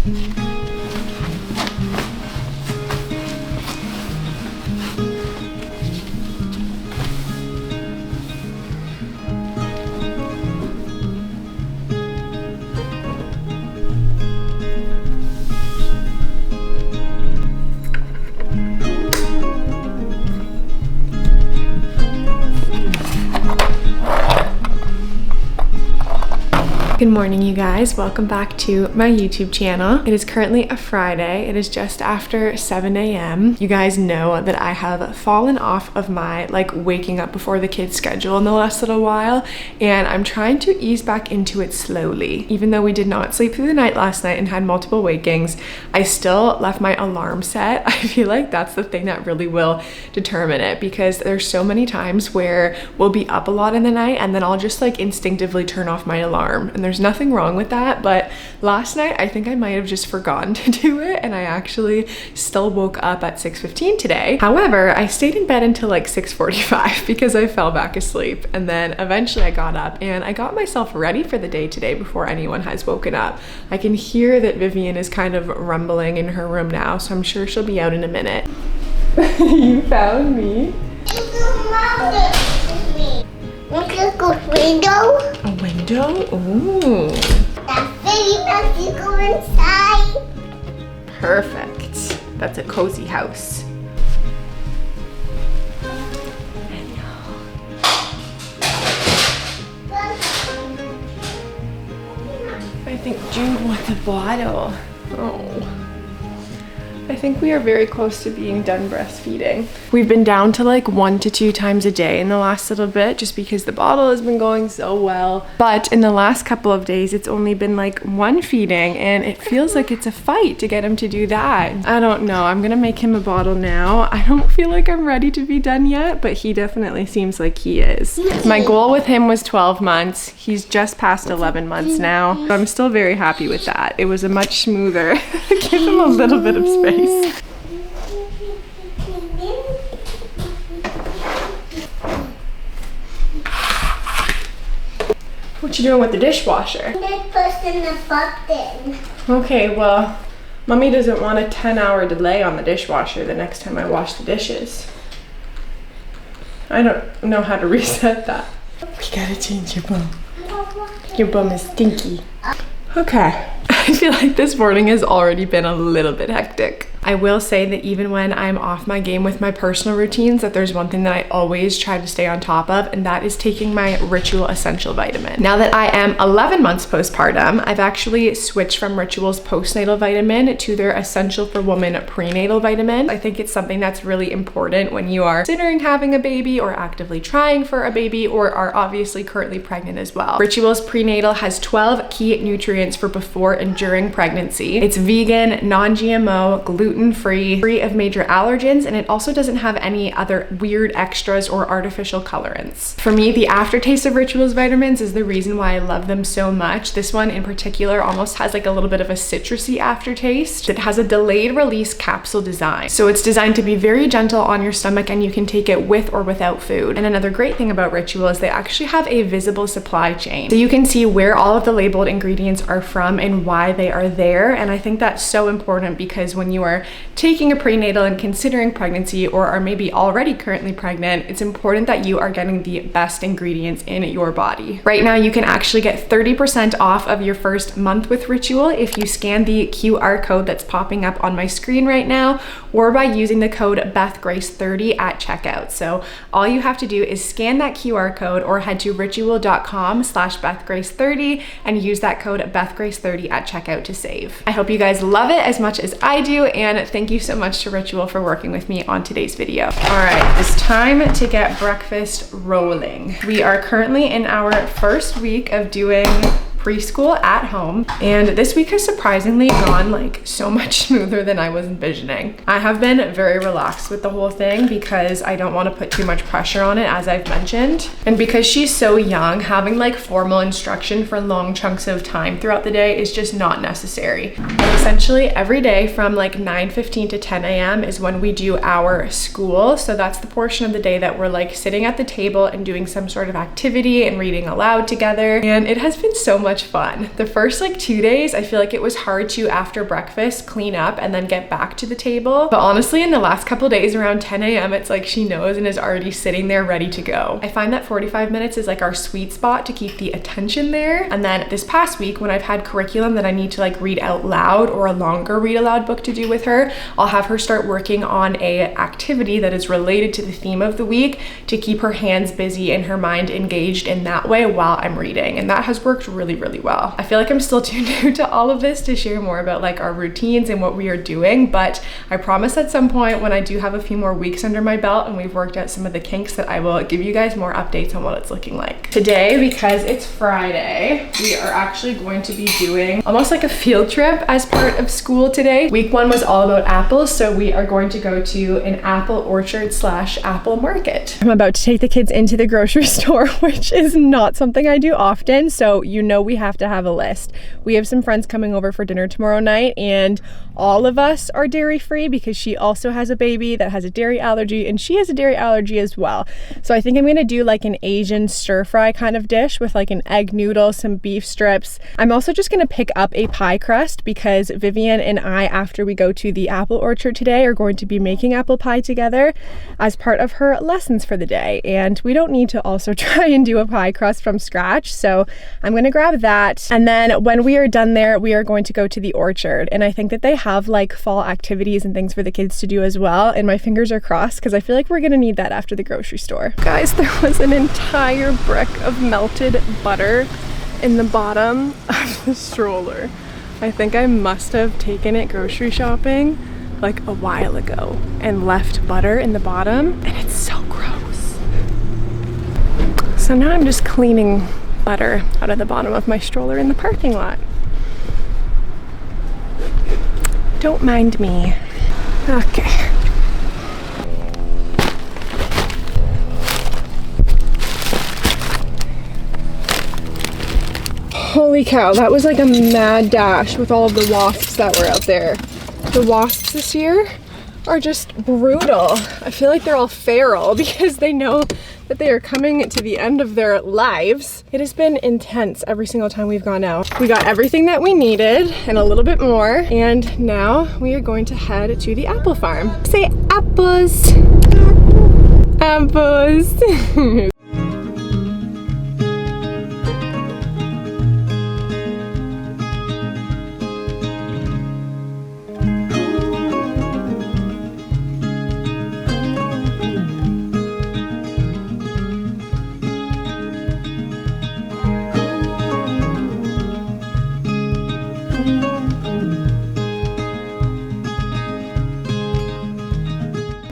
Good morning, you guys. Welcome back to my YouTube channel. It is currently a Friday. It is just after 7 a.m. You guys know that I have fallen off of my waking up before the kids schedule in the last little while, and I'm trying to ease back into it slowly. Even though we did not sleep through the night last night and had multiple wakings, I still left my alarm set. I feel like that's the thing that really will determine it, because there's so many times where we'll be up a lot in the night and then I'll just instinctively turn off my alarm, and there's nothing wrong with that. But last night I think I might have just forgotten to do it, and I actually still woke up at 6:15 today. However, I stayed in bed until 6:45 because I fell back asleep, and then eventually I got up and I got myself ready for the day today before anyone has woken up. I can hear that Vivian is kind of rumbling in her room now, so I'm sure she'll be out in a minute. You found me? Window. A window? Ooh. That's very nice. You go inside. Perfect. That's a cozy house. I think Jude wants a bottle. Oh. I think we are very close to being done breastfeeding. We've been down to 1 to 2 times a day in the last little bit, just because the bottle has been going so well. But in the last couple of days, it's only been 1 feeding, and it feels like it's a fight to get him to do that. I don't know. I'm gonna make him a bottle now. I don't feel like I'm ready to be done yet, but he definitely sees like he is. My goal with him was 12 months. He's just past 11 months now. So I'm still very happy with that. It was a much smoother. Give him a little bit of space. What you doing with the dishwasher? I'm pushing the button. Okay, well, Mommy doesn't want a 10-hour delay on the dishwasher the next time I wash the dishes. I don't know how to reset that. We gotta change your bum. Your bum is stinky. Okay. I feel like this morning has already been a little bit hectic. I will say that even when I'm off my game with my personal routines, that there's one thing that I always try to stay on top of, and that is taking my Ritual Essential Vitamin. Now that I am 11 months postpartum, I've actually switched from Ritual's postnatal vitamin to their Essential for Woman prenatal vitamin. I think it's something that's really important when you are considering having a baby, or actively trying for a baby, or are obviously currently pregnant as well. Ritual's prenatal has 12 key nutrients for before and during pregnancy. It's vegan, non-GMO, gluten-free, free of major allergens, and it also doesn't have any other weird extras or artificial colorants. For me, the aftertaste of Ritual's vitamins is the reason why I love them so much. This one in particular almost has a little bit of a citrusy aftertaste. It has a delayed release capsule design. So it's designed to be very gentle on your stomach, and you can take it with or without food. And another great thing about Ritual is they actually have a visible supply chain. So you can see where all of the labeled ingredients are from and why they are there. And I think that's so important, because when you are taking a prenatal and considering pregnancy, or are maybe already currently pregnant, it's important that you are getting the best ingredients in your body. Right now, you can actually get 30% off of your first month with Ritual if you scan the QR code that's popping up on my screen right now, or by using the code BethGrace30 at checkout. So all you have to do is scan that QR code or head to ritual.com/BethGrace30 and use that code BethGrace30 at checkout to save. I hope you guys love it as much as I do, and thank you so much to Ritual for working with me on today's video. All right, it's time to get breakfast rolling. We are currently in our first week of doing preschool at home, and this week has surprisingly gone so much smoother than I was envisioning. I have been very relaxed with the whole thing because I don't want to put too much pressure on it, as I've mentioned, and because she's so young, having formal instruction for long chunks of time throughout the day is just not necessary. And essentially every day from 9:15 to 10 a.m. is when we do our school. So that's the portion of the day that we're sitting at the table and doing some sort of activity and reading aloud together, and it has been so much much fun. The first like 2 days, I feel like it was hard to, after breakfast, clean up and then get back to the table. But honestly, in the last couple days around 10 a.m., it's like she knows and is already sitting there ready to go. I find that 45 minutes is like our sweet spot to keep the attention there. And then this past week, when I've had curriculum that I need to like read out loud or a longer read aloud book to do with her, I'll have her start working on a activity that is related to the theme of the week to keep her hands busy and her mind engaged in that way while I'm reading. And that has worked really, really well. I feel like I'm still too new to all of this to share more about like our routines and what we are doing, but I promise at some point when I do have a few more weeks under my belt and we've worked out some of the kinks that I will give you guys more updates on what it's looking like. Today, because it's Friday, we are actually going to be doing almost like a field trip as part of school today. Week 1 was all about apples, so we are going to go to an apple orchard / apple market. I'm about to take the kids into the grocery store, which is not something I do often, so you know we have to have a list. We have some friends coming over for dinner tomorrow night, and all of us are dairy free because she also has a baby that has a dairy allergy and she has a dairy allergy as well. So I think I'm gonna do like an Asian stir fry kind of dish with like an egg noodle, some beef strips. I'm also just gonna pick up a pie crust because Vivian and I, after we go to the apple orchard today, are going to be making apple pie together as part of her lessons for the day. And we don't need to also try and do a pie crust from scratch. So I'm gonna grab that. And then when we are done there, we are going to go to the orchard. And I think that they have like fall activities and things for the kids to do as well. And my fingers are crossed because I feel like we're gonna need that after the grocery store. Guys, there was an entire brick of melted butter in the bottom of the stroller. I think I must have taken it grocery shopping like a while ago and left butter in the bottom, and it's so gross. So now I'm just cleaning butter out of the bottom of my stroller in the parking lot. Don't mind me. Okay. Holy cow, that was like a mad dash with all of the wasps that were out there. The wasps this year are just brutal. I feel like they're all feral because they know that they are coming to the end of their lives. It has been intense every single time we've gone out. We got everything that we needed and a little bit more, and now we are going to head to the apple farm. Say apples. Apples.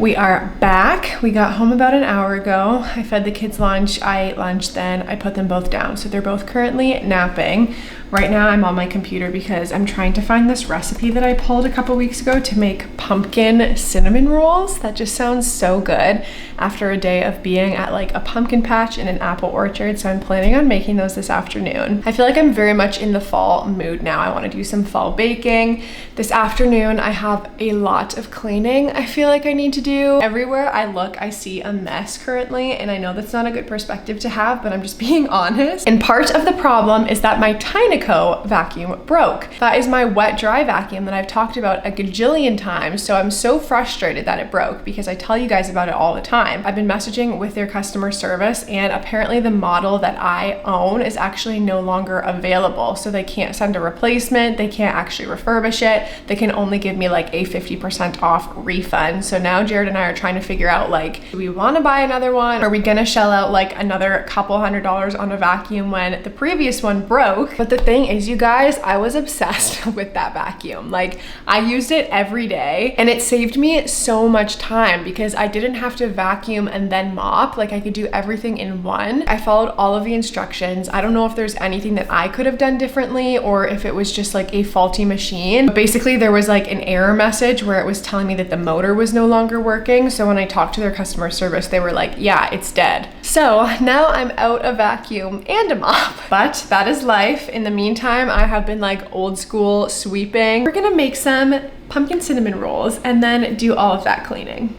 We are back. We got home about an hour ago. I fed the kids lunch, I ate lunch, then I put them both down. So they're both currently napping. Right now I'm on my computer because I'm trying to find this recipe that I pulled a couple weeks ago to make pumpkin cinnamon rolls. That just sounds so good after a day of being at like a pumpkin patch in an apple orchard. So I'm planning on making those this afternoon. I feel like I'm very much in the fall mood now. I want to do some fall baking. This afternoon I have a lot of cleaning I feel like I need to do. Everywhere I look, I see a mess currently, and I know that's not a good perspective to have, but I'm just being honest. And part of the problem is that my Tyneco vacuum broke. That is my wet dry vacuum that I've talked about a gajillion times. So I'm so frustrated that it broke because I tell you guys about it all the time. I've been messaging with their customer service, and apparently the model that I own is actually no longer available. So they can't send a replacement. They can't actually refurbish it. They can only give me like a 50% off refund. So now Jared and I are trying to figure out, like, do we want to buy another one? Are we gonna shell out like another couple $100s on a vacuum when the previous one broke? But the thing is, you guys, I was obsessed with that vacuum. Like, I used it every day and it saved me so much time because I didn't have to vacuum and then mop. Like, I could do everything in one. I followed all of the instructions. I don't know if there's anything that I could have done differently or if it was just like a faulty machine. But basically there was like an error message where it was telling me that the motor was no longer working. So when I talked to their customer service, they were like, yeah, it's dead. So now I'm out a vacuum and a mop, but that is life. In the meantime, I have been like old school sweeping. We're gonna make some pumpkin cinnamon rolls and then do all of that cleaning.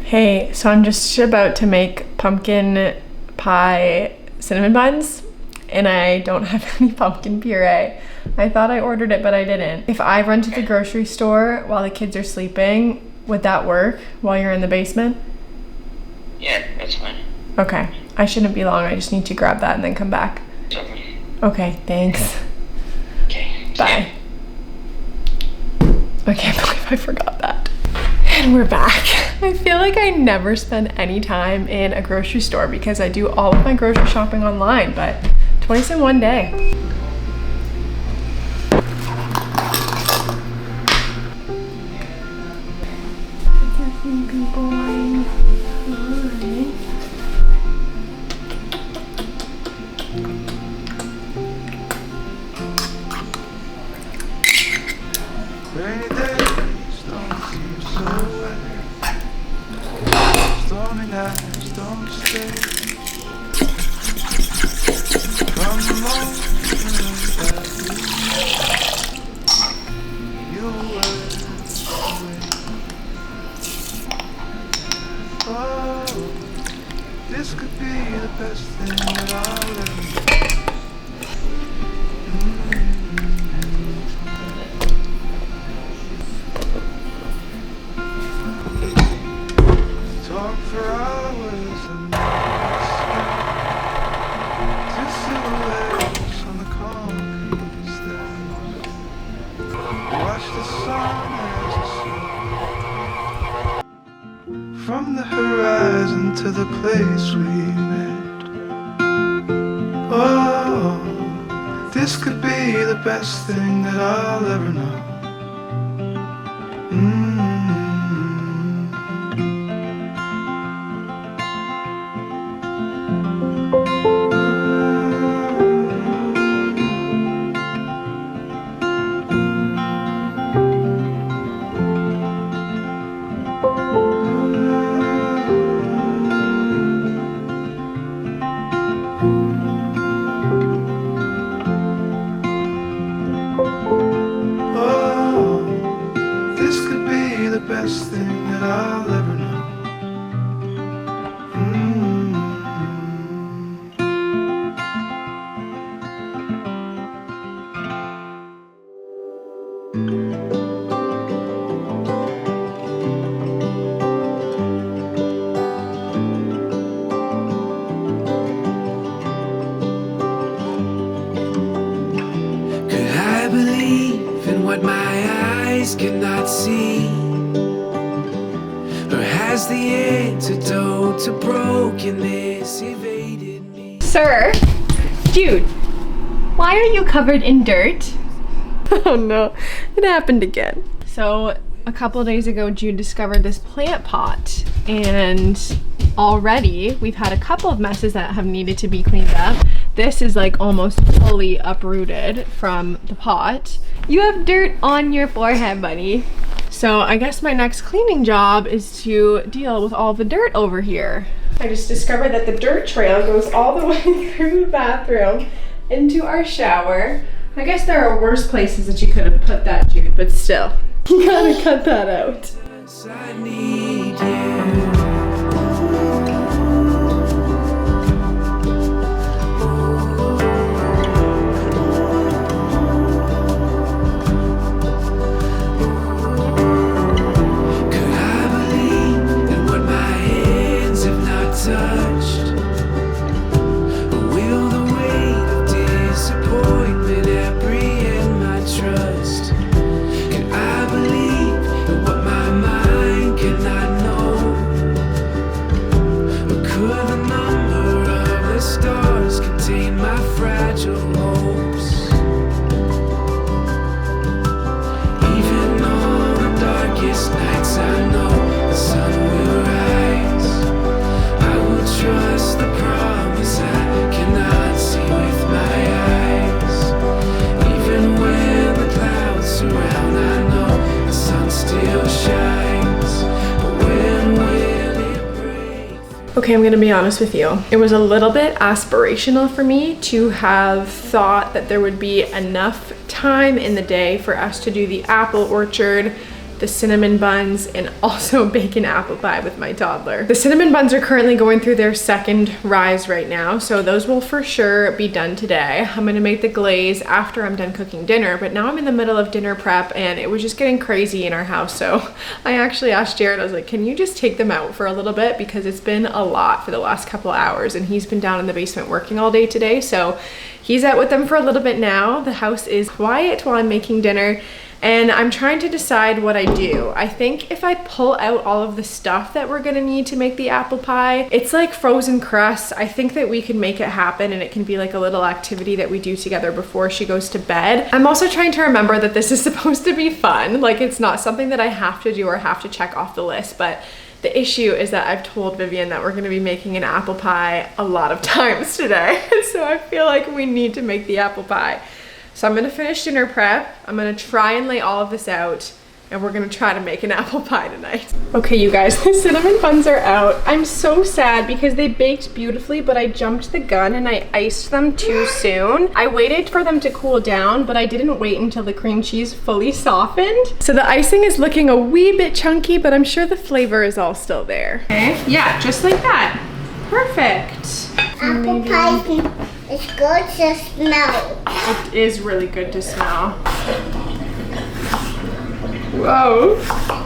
Hey, so I'm just about to make pumpkin pie cinnamon buns, and I don't have any pumpkin puree. I thought I ordered it, but I didn't. If I run to the grocery store while the kids are sleeping, would that work while you're in the basement? Yeah, that's fine. Okay, I shouldn't be long. I just need to grab that and then come back. Okay. Okay, thanks. Okay. Bye. I can't believe I forgot that. And we're back. I feel like I never spend any time in a grocery store because I do all of my grocery shopping online, but twice in one day. Good boy. Rainy days don't seem so wet. Stormy nights don't stay. From the moment that you went away. Oh, this could be the best thing that I'll ever do. Talk for hours and just silhouettes on the concrete steps. Watch the sun as it slips from the horizon to the place we met. Oh, this could be the best thing that I'll ever know. Best thing that I'll ever know. Could I believe in what my eyes cannot see? Has the antidote to brokenness evaded me? Sir, Jude, why are you covered in dirt? Oh no, it happened again. So a couple of days ago, Jude discovered this plant pot, and already we've had a couple of messes that have needed to be cleaned up. This is like almost fully uprooted from the pot. You have dirt on your forehead, buddy. So I guess my next cleaning job is to deal with all the dirt over here. I just discovered that the dirt trail goes all the way through the bathroom into our shower. I guess there are worse places that you could have put that, Jude, but still, you gotta cut that out. I need you. Touched, will the weight of disappointment apprehend my trust? Can I believe in what my mind cannot know? Or could the number of the stars contain my fragile hopes? Even on the darkest nights I know the sun will rise. Trust the promise I cannot see with my eyes. Even when the clouds surround, I know the sun still shines. But when will it break? Okay, I'm gonna be honest with you. It was a little bit aspirational for me to have thought that there would be enough time in the day for us to do the apple orchard, the cinnamon buns, and also bacon apple pie with my toddler. The cinnamon buns are currently going through their second rise right now, so those will for sure be done today. I'm gonna make the glaze after I'm done cooking dinner, but now I'm in the middle of dinner prep and it was just getting crazy in our house, so I actually asked Jared, I was like, can you just take them out for a little bit, because it's been a lot for the last couple of hours, and he's been down in the basement working all day today, so he's out with them for a little bit now. The house is quiet while I'm making dinner, and I'm trying to decide what I do. I think if I pull out all of the stuff that we're gonna need to make the apple pie, it's like frozen crusts. I think that we can make it happen, and it can be like a little activity that we do together before she goes to bed. I'm also trying to remember that this is supposed to be fun. Like, it's not something that I have to do or have to check off the list, but the issue is that I've told Vivian that we're gonna be making an apple pie a lot of times today. So I feel like we need to make the apple pie. So I'm gonna finish dinner prep. I'm gonna try and lay all of this out, and we're gonna try to make an apple pie tonight. Okay, you guys, the cinnamon buns are out. I'm so sad because they baked beautifully, but I jumped the gun and I iced them too soon. I waited for them to cool down, but I didn't wait until the cream cheese fully softened. So the icing is looking a wee bit chunky, but I'm sure the flavor is all still there. Okay, yeah, just like that. Perfect. Apple pie is good to smell. It is really good to smell. Whoa.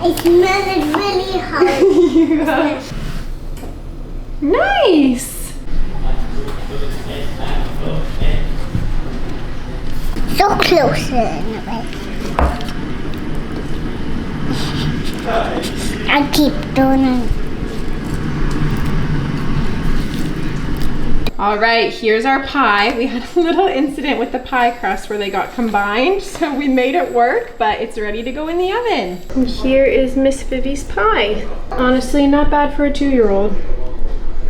It smells really hot. Yeah. Nice. So close in a way. I keep doing it. All right, here's our pie. We had a little incident with the pie crust where they got combined, so we made it work, but it's ready to go in the oven. And here is Miss Vivi's pie. Honestly, not bad for a 2-year-old.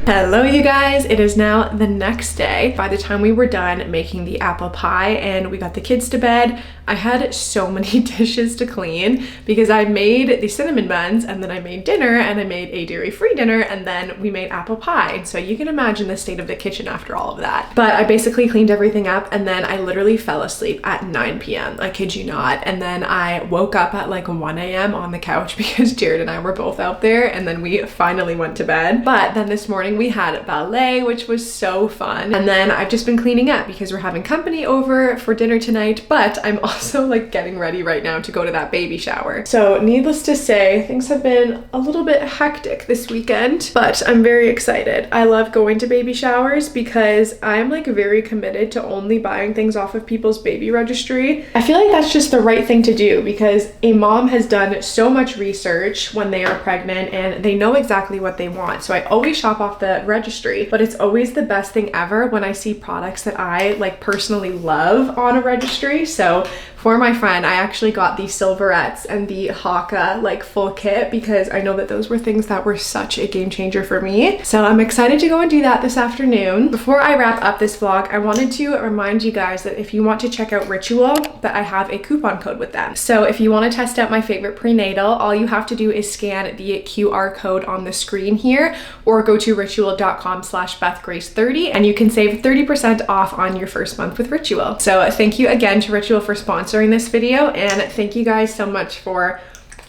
Hello you guys, it is now the next day. By the time we were done making the apple pie and we got the kids to bed, I had so many dishes to clean because I made the cinnamon buns, and then I made dinner, and I made a dairy-free dinner, and then we made apple pie. So you can imagine the state of the kitchen after all of that. But I basically cleaned everything up, and then I literally fell asleep at 9 p.m. I kid you not. And then I woke up at like 1 a.m. on the couch because Jared and I were both out there, and then we finally went to bed. But then this morning we had ballet, which was so fun. And then I've just been cleaning up because we're having company over for dinner tonight, but I'm also like getting ready right now to go to that baby shower. So needless to say, things have been a little bit hectic this weekend, but I'm very excited. I love going to baby showers because I'm like very committed to only buying things off of people's baby registry. I feel like that's just the right thing to do because a mom has done so much research when they are pregnant and they know exactly what they want. So I always shop off the registry, but it's always the best thing ever when I see products that I like personally love on a registry. So for my friend, I actually got the Silverettes and the Haka like full kit because I know that those were things that were such a game changer for me. So I'm excited to go and do that this afternoon. Before I wrap up this vlog, I wanted to remind you guys that if you want to check out Ritual, that I have a coupon code with them. So if you want to test out my favorite prenatal, all you have to do is scan the QR code on the screen here or go to ritual.com/BethGrace30 and you can save 30% off on your first month with Ritual. So thank you again to Ritual for sponsoring this video, and thank you guys so much for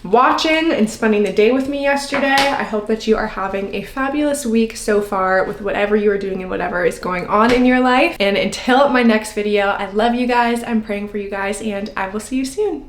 watching and spending the day with me yesterday. I hope that you are having a fabulous week so far with whatever you are doing and whatever is going on in your life. And until my next video, I love you guys, I'm praying for you guys, and I will see you soon.